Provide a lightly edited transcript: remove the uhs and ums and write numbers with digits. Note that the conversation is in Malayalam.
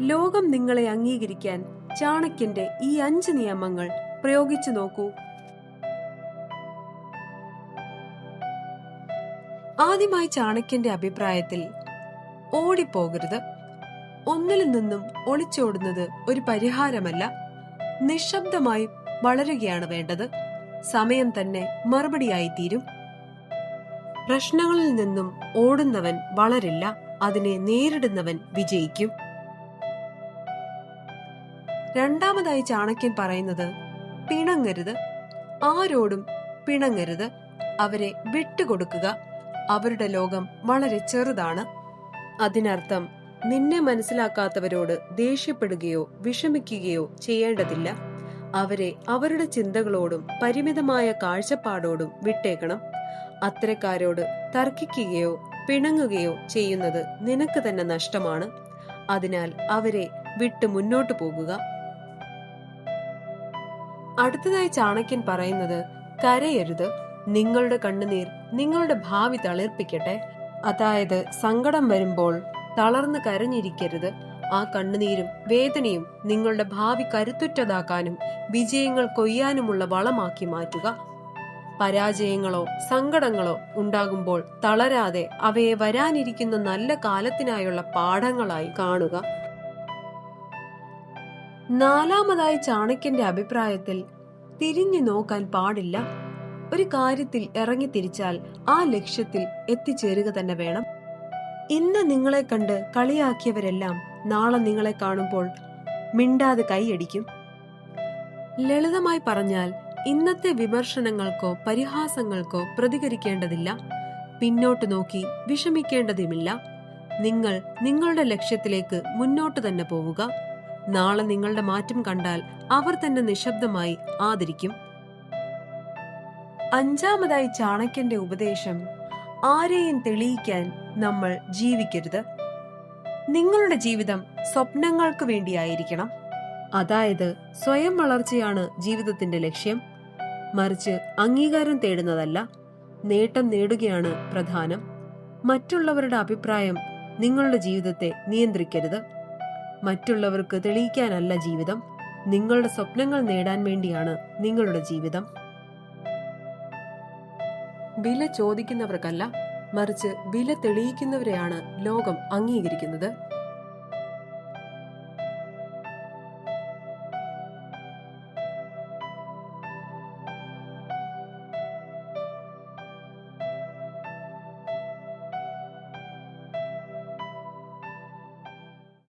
ലോകം നിങ്ങളെ അംഗീകരിക്കാൻ ചാണക്യന്റെ ഈ 5 നിയമങ്ങൾ പ്രയോഗിച്ചു നോക്കൂ. ആദ്യമായി ചാണക്യന്റെ അഭിപ്രായത്തിൽ ഓടിപ്പോകരുത്. ഒന്നിൽ നിന്നും ഒളിച്ചോടുന്നത് ഒരു പരിഹാരമല്ല. നിശബ്ദമായി വളരുകയാണ് വേണ്ടത്. സമയം തന്നെ മറുപടിയായി തീരും. പ്രശ്നങ്ങളിൽ നിന്നും ഓടുന്നവൻ വളരില്ല, അതിനെ നേരിടുന്നവൻ വിജയിക്കും. രണ്ടാമതായി ചാണക്യൻ പറയുന്നത് പിണങ്ങരുത്. ആരോടും പിണങ്ങരുത്. അവരെ വിട്ടുകൊടുക്കുക. അവരുടെ ലോകം വളരെ ചെറുതാണ്. അതിനർത്ഥം നിന്നെ മനസ്സിലാക്കാത്തവരോട് ദേഷ്യപ്പെടുകയോ വിഷമിക്കുകയോ ചെയ്യേണ്ടതില്ല. അവരെ അവരുടെ ചിന്തകളോടും പരിമിതമായ കാഴ്ചപ്പാടോടും വിട്ടേക്കണം. അത്തരക്കാരോട് തർക്കിക്കുകയോ പിണങ്ങുകയോ ചെയ്യുന്നത് നിനക്ക് തന്നെ നഷ്ടമാണ്. അതിനാൽ അവരെ വിട്ട് മുന്നോട്ടു പോകുക. അടുത്തതായി ചാണക്യൻ പറയുന്നത് കരയരുത്. നിങ്ങളുടെ കണ്ണുനീർ നിങ്ങളുടെ ഭാവി തളിർപ്പിക്കട്ടെ. അതായത് സങ്കടം വരുമ്പോൾ തളർന്ന് കരഞ്ഞിരിക്കരുത്. ആ കണ്ണുനീരും വേദനയും നിങ്ങളുടെ ഭാവി കരുത്തുറ്റതാക്കാനും വിജയങ്ങൾ കൊയ്യാനുമുള്ള വളമാക്കി മാറ്റുക. പരാജയങ്ങളോ സങ്കടങ്ങളോ ഉണ്ടാകുമ്പോൾ തളരാതെ അവയെ വരാനിരിക്കുന്ന നല്ല കാലത്തിനായുള്ള പാഠങ്ങളായി കാണുക. നാലാമതായി ചാണക്യന്റെ അഭിപ്രായത്തിൽ തിരിഞ്ഞു നോക്കാൻ പാടില്ല. ഒരു കാര്യത്തിൽ ഇറങ്ങി തിരിച്ചാൽ ആ ലക്ഷ്യത്തിൽ എത്തിച്ചേരുക തന്നെ വേണം. ഇന്ന് നിങ്ങളെ കണ്ട് കളിയാക്കിയവരെല്ലാം നാളെ നിങ്ങളെ കാണുമ്പോൾ മിണ്ടാതെ കൈയടിക്കും. ലളിതമായി പറഞ്ഞാൽ ഇന്നത്തെ വിമർശനങ്ങൾക്കോ പരിഹാസങ്ങൾക്കോ പ്രതികരിക്കേണ്ടതില്ല. പിന്നോട്ട് നോക്കി വിഷമിക്കേണ്ടതുമില്ല. നിങ്ങൾ നിങ്ങളുടെ ലക്ഷ്യത്തിലേക്ക് മുന്നോട്ട് തന്നെ പോവുക. നാളെ നിങ്ങളുടെ മാറ്റം കണ്ടാൽ അവർ തന്നെ നിശബ്ദമായി ആദരിക്കും. അഞ്ചാമതായി ചാണക്യന്റെ ഉപദേശം ആരെയും തെളിയിക്കാൻ നമ്മൾ ജീവിക്കരുത്. നിങ്ങളുടെ ജീവിതം സ്വപ്നങ്ങൾക്ക് വേണ്ടിയായിരിക്കണം. അതായത് സ്വയം വളർച്ചയാണ് ജീവിതത്തിന്റെ ലക്ഷ്യം. മറിച്ച് അംഗീകാരം തേടുന്നതല്ല. നേട്ടം നേടുകയാണ് പ്രധാനം. മറ്റുള്ളവരുടെ അഭിപ്രായം നിങ്ങളുടെ ജീവിതത്തെ നിയന്ത്രിക്കരുത്. മറ്റുള്ളവർക്ക് തെളിയിക്കാനല്ല ജീവിതം. നിങ്ങളുടെ സ്വപ്നങ്ങൾ നേടാൻ വേണ്ടിയാണ് നിങ്ങളുടെ ജീവിതം. വില ചോദിക്കുന്നവർക്കല്ല, മറിച്ച് വില തെളിയിക്കുന്നവരെയാണ് ലോകം അംഗീകരിക്കുന്നത്.